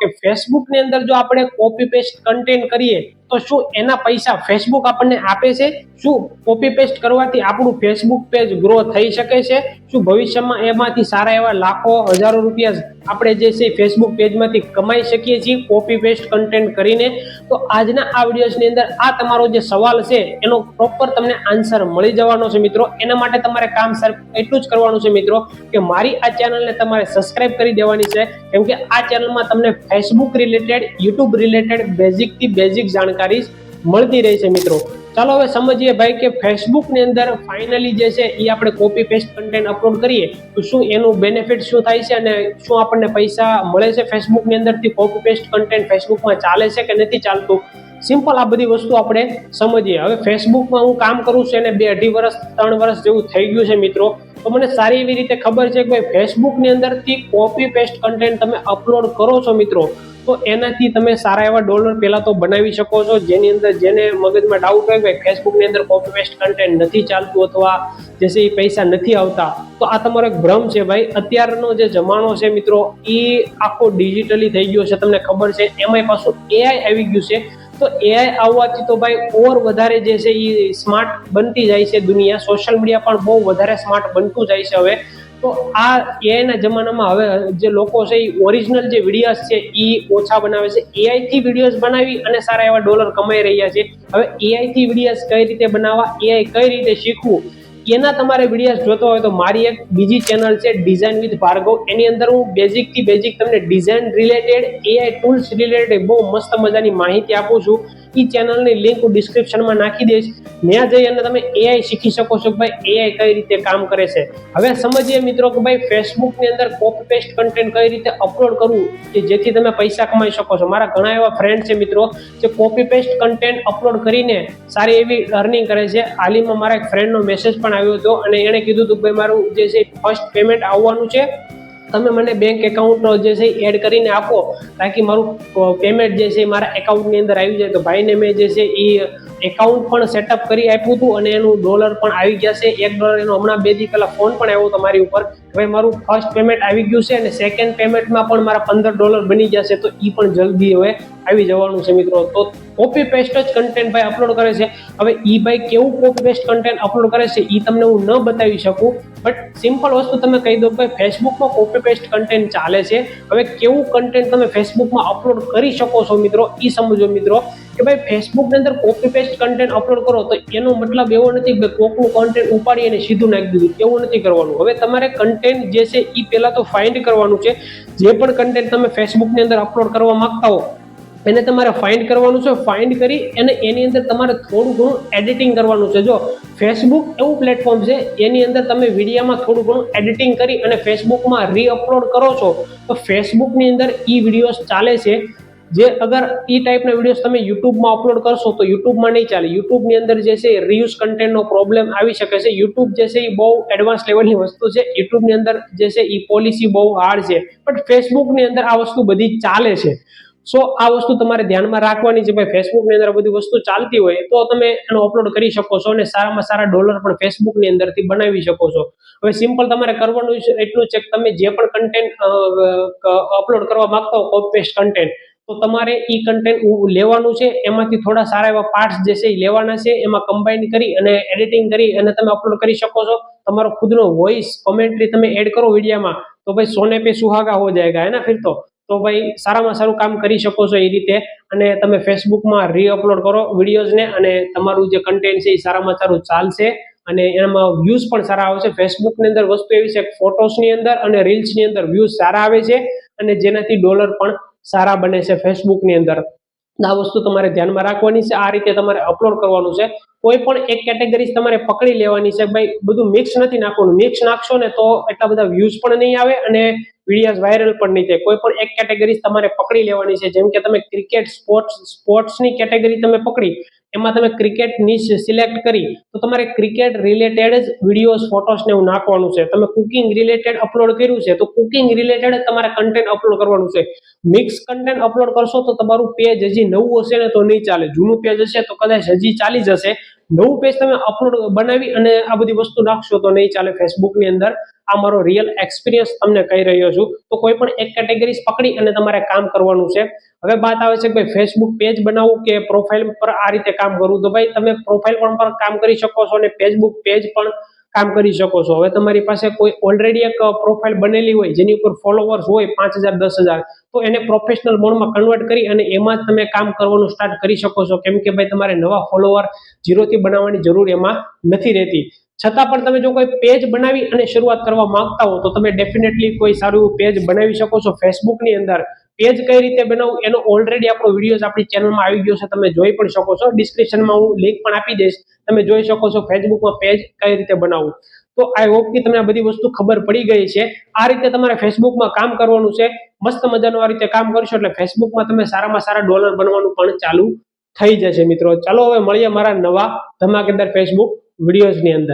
કે ફેસબુક ની અંદર જો આપણે કોપી પેસ્ટ કન્ટેન્ટ કરીએ તો શું એના પૈસા ફેસબુક આપણને આપે છે? શું કોપી પેસ્ટ કરવાથી આપણું ફેસબુક પેજ ગ્રો થઈ શકે છે? શું ભવિષ્યમાં એમાંથી સારા એવા લાખો હજારો રૂપિયા આપણે જે છે ફેસબુક પેજમાંથી કમાઈ શકીએ છીએ કોપી પેસ્ટ કન્ટેન્ટ કરીને? તો આજના આ વિડીયોની અંદર આ તમારો જે સવાલ છે એનો પ્રોપર તમને આન્સર મળી જવાનો છે મિત્રો. એના માટે તમારે કામ એટલું જ કરવાનું છે મિત્રો કે મારી આ ચેનલને તમારે સબસ્ક્રાઇબ કરી દેવાની છે, કેમ કે આ ચેનલમાં તમને Facebook related, YouTube related basic થી બેઝિક જાણકારી મળતી રહે છે મિત્રો. ચાલો હવે સમજીએ ભાઈ કે ફેસબુક ની અંદર ફાઇનલી જે છે એ આપણે કોપી પેસ્ટ કન્ટેન્ટ અપલોડ કરીએ તો શું એનું બેનિફિટ શું થાય છે અને શું આપણને પૈસા મળે છે ફેસબુક ની અંદરથી? કોપી પેસ્ટ કન્ટેન્ટ ફેસબુકમાં ચાલે છે કે નથી ચાલતું? સિમ્પલ આ બધી વસ્તુ આપણે સમજીએ. હવે ફેસબુકમાં હું કામ કરું છું અને 2-2.5 વર્ષ 3 વર્ષ જેવું થઈ ગયું છે મિત્રો. તો મને સારી એવી રીતે ખબર છે કે ભાઈ ફેસબુક ની અંદરથી કોપી પેસ્ટ કન્ટેન્ટ તમે અપલોડ કરો છો મિત્રો તો એનાથી તમે સારા એવા ડોલર પહેલા તો બનાવી શકો છો. જેની અંદર જેને મગજમાં ડાઉટ હોય કે ફેસબુક ની અંદર કોપી પેસ્ટ કન્ટેન્ટ નથી ચાલતું અથવા જે છે એ પૈસા નથી આવતા, તો આ તમારો એક ભ્રમ છે ભાઈ. અત્યારનો જે જમાનો છે મિત્રો એ આખો ડિજિટલી થઈ ગયો છે, તમને ખબર છે. એમાંય પાછું એઆઈ આવી ગયું છે. તો એઆઈ આવવાથી તો ભાઈ ઓર વધારે જે છે એ સ્માર્ટ બનતી જાય છે દુનિયા. સોશિયલ મીડિયા પણ બહુ વધારે સ્માર્ટ બનતું જાય છે હવે. તો આ એઆઈ ના જમાનામાં હવે જે લોકો છે એ ઓરિજિનલ જે વિડીયોઝ છે એ ઓછા બનાવે છે, એઆઈ થી વિડીયોઝ બનાવી અને સારા એવા ડોલર કમાઈ રહ્યા છે. હવે એઆઈ થી વિડીયોઝ કઈ રીતે બનાવવા, એઆઈ કઈ રીતે શીખવું, એના તમારે વિડીયોઝ જોતો હોય તો મારી એક બીજી ચેનલ છે ડિઝાઇન વિથ ભાર્ગવ. એની અંદર હું બેઝિક થી બેઝિક તમને design related, AI tools related બહુ મસ્ત મજાની માહિતી આપું છું. એ ચેનલની લિંક હું ડિસ્ક્રિપ્શનમાં નાખી દઈશ. ત્યાં જઈ અને તમે એઆઈ શીખી શકો છો કે ભાઈ એઆઈ કઈ રીતે કામ કરે છે. હવે સમજીએ મિત્રો કે ભાઈ ફેસબુક ની અંદર કોપી પેસ્ટ કન્ટેન્ટ કઈ રીતે અપલોડ કરવું કે જેથી તમે પૈસા કમાઈ શકો છો. મારા ઘણા એવા ફ્રેન્ડ છે મિત્રો જે કોપી પેસ્ટ કન્ટેન્ટ અપલોડ કરીને સારી એવી અર્નિંગ કરે છે. હાલમાં મારા એક ફ્રેન્ડનો મેસેજ પણ આવ્યો હતો અને એણે કીધું હતું કે ભાઈ મારું જે છે ફર્સ્ટ પેમેન્ટ આવવાનું છે, તમે મને બેંક એકાઉન્ટ જે છે એડ કરીને આપો તાકી મારું પેમેન્ટ જે છે મારા એકાઉન્ટની અંદર આવી જાય. તો ભાઈને મેં જે છે એ એકાઉન્ટ પણ સેટઅપ કરી આપ્યું હતું અને એનું ડોલર પણ આવી ગયા છે. $1 એનો હમણાં 2 દી પહેલા ફોન પણ આવ્યો હતો મારી ઉપર, ભાઈ મારું ફર્સ્ટ પેમેન્ટ આવી ગયું છે અને સેકન્ડ પેમેન્ટમાં પણ મારા $15 બની જશે. તો એ પણ જલ્દી હવે આવી જવાનું છે મિત્રો. તો કોપી પેસ્ટ જ કન્ટેન્ટ ભાઈ અપલોડ કરે છે. હવે ઈ ભાઈ કેવું કોપી પેસ્ટ કન્ટેન્ટ અપલોડ કરે છે એ તમને હું ન બતાવી શકું, બટ સિમ્પલ વસ્તુ તમે કહી દો કે ભાઈ ફેસબુકમાં કોપી પેસ્ટ કન્ટેન્ટ ચાલે છે. હવે કેવું કન્ટેન્ટ તમે ફેસબુકમાં અપલોડ કરી શકો છો મિત્રો એ સમજો મિત્રો કે ભાઈ ફેસબુકની અંદર કોપી પેસ્ટ કન્ટેન્ટ અપલોડ કરો તો એનો મતલબ એવો નથી કે કોકનું કન્ટેન્ટ ઉપાડી અને સીધું નાખી દીધું, એવું નથી કરવાનું. હવે તમારે કન્ટેન્ટ જે છે એ પહેલા તો ફાઇન્ડ કરવાનું છે. જે પણ કન્ટેન્ટ તમે ફેસબુકની અંદર અપલોડ કરવા માંગતા હો એને તમારે ફાઇન્ડ કરવાનું છે. ફાઇન્ડ કરી અને એની અંદર તમારે થોડું ઘણું એડિટિંગ કરવાનું છે. જો ફેસબુક એવું પ્લેટફોર્મ છે એની અંદર તમે વિડીયોમાં થોડું ઘણું એડિટિંગ કરી અને ફેસબુકમાં રીઅપલોડ કરો છો તો ફેસબુકની અંદર ઈ વિડીયોઝ ચાલે છે. જે અગર ઈ ટાઈપના વિડીયોઝ તમે યુટ્યુબમાં અપલોડ કરશો તો યુટ્યુબમાં નહીં ચાલે. યુટ્યુબની અંદર જે છે રીયુઝ કન્ટેન્ટનો પ્રોબ્લેમ આવી શકે છે. યુટ્યુબ જે છે એ બહુ એડવાન્સ લેવલની વસ્તુ છે. યુટ્યુબની અંદર જે છે એ પોલિસી બહુ હાર્ડ છે, બટ ફેસબુકની અંદર આ વસ્તુ બધી ચાલે છે. સો આ વસ્તુ તમારે ધ્યાનમાં રાખવાની છે. ભાઈ ફેસબુકની અંદર બધી વસ્તુ ચાલતી હોય તો તમે એનો અપલોડ કરી શકો છો અને સારામાં સારા ડોલર પણ ફેસબુકની અંદરથી બનાવી શકો છો. હવે સિમ્પલ તમારે કરવાનું એટલું છે કે તમે જે પણ કન્ટેન્ટ અપલોડ કરવા માંગતા હો કોપી પેસ્ટ કન્ટેન્ટ, તો તમારે ઈ કન્ટેન્ટ લેવાનું છે. એમાંથી થોડા સારા એવા પાર્ટ્સ જે છે એ લેવાના છે, એમાં કમ્બાઈન કરી અને એડિટિંગ કરી અને તમે અપલોડ કરી શકો છો. તમારો ખુદનો વોઇસ કોમેન્ટ્રી તમે એડ કરો વિડીયોમાં તો ભાઈ સોને પે સુહાગા હો જાયગા હે ના ફિર તો ભાઈ સારામાં સારું કામ કરી શકો છો એ રીતે. અને તમે ફેસબુકમાં રીઅપલોડ કરો વિડીયોઝને અને તમારું જે કન્ટેન્ટ છે એ સારામાં સારું ચાલશે અને એમાં વ્યૂઝ પણ સારા આવશે. ફેસબુકની અંદર વસ્તુ એવી છે ફોટોસની અંદર અને રીલ્સની અંદર વ્યૂઝ સારા આવે છે અને જેનાથી ડોલર પણ સારા બને છે ફેસબુકની અંદર. આ વસ્તુ તમારે ધ્યાનમાં રાખવાની છે. આ રીતે તમારે અપલોડ કરવાનું છે. કોઈ પણ એક કેટેગરી તમારે પકડી લેવાની છે. ભાઈ બધું મિક્સ નથી નાખવાનું. મિક્સ નાખશો ને તો એટલા બધા વ્યૂઝ પણ નહીં આવે અને વિડીયોઝ વાયરલ પણ નહીં થાય. કોઈ પણ એક કેટેગરી તમારે પકડી લેવાની છે. જેમ કે તમે ક્રિકેટ સ્પોર્ટ્સની કેટેગરી તમે પકડી, એમાં તમે ક્રિકેટ નિશ સિલેક્ટ કરી તો તમારે ક્રિકેટ રિલેટેડ જ વિડીયોઝ ફોટોસને એવું નાખવાનું છે. તમે કુકિંગ રિલેટેડ અપલોડ કર્યું છે તો કુકિંગ રિલેટેડ જ તમારે કન્ટેન્ટ અપલોડ કરવાનું છે. મિક્સ કન્ટેન્ટ અપલોડ કરશો તો તમારું પેજ હજી નવું હશે ને તો નહીં ચાલે, જૂનું પેજ હશે તો કદાચ હજી ચાલી જશે, નવું પેજ તમે અપલોડ બનાવી અને આ બધી વસ્તુ નાખશો તો નહીં ચાલે ફેસબુકની અંદર. આ મારો રિયલ એક્સપિરિયન્સ તમને કહી રહ્યો છું. તો કોઈ પણ એક કેટેગરીઝ પકડી અને તમારે કામ કરવાનું છે. હવે વાત આવે છે કે ભાઈ ફેસબુક પેજ બનાવવું કે પ્રોફાઇલ પર આ રીતે કામ કરવું. તો ભાઈ તમે પ્રોફાઇલ પર કામ કરી શકો છો અને ફેસબુક પેજ પણ કામ કરી શકો છો. હવે તમારી પાસે કોઈ ઓલરેડી એક પ્રોફાઇલ બનેલી હોય જેની ઉપર ફોલોવર્સ હોય 5,000 10,000, તો એને પ્રોફેશનલ મોડમાં કન્વર્ટ કરી અને એમાં જ તમે કામ કરવાનું સ્ટાર્ટ કરી શકો છો. કેમ કે ભાઈ તમારે નવા ફોલોવર ઝીરોથી બનાવવાની જરૂર એમાં નથી રહેતી. છતાં પણ તમે જો કોઈ પેજ બનાવી અને શરૂઆત કરવા માંગતા હો તો તમે ડેફિનેટલી કોઈ સારું પેજ બનાવી શકો છો ફેસબુકની અંદર. પેજ કઈ રીતે બનાવવું એનો ઓલરેડી આપણો વિડીયો આપણી ચેનલમાં આવી ગયો છે, તમે જોઈ પણ શકો છો. ડિસ્ક્રિપ્શનમાં હું લિંક પણ આપી દઈશ, તમે જોઈ શકો છો ફેસબુકમાં પેજ કઈ રીતે બનાવવું. તો આઈ હોપ કે તમને આ બધી વસ્તુ ખબર પડી ગઈ છે. આ રીતે તમારે ફેસબુકમાં કામ કરવાનું છે. મસ્ત મજાનું આ રીતે કામ કરશો એટલે ફેસબુકમાં તમે સારામાં સારા ડોલર બનવાનું પણ ચાલુ થઈ જશે મિત્રો. ચાલો હવે મળીએ મારા નવા ધમાકેદાર ફેસબુક વિડીયોઝની અંદર.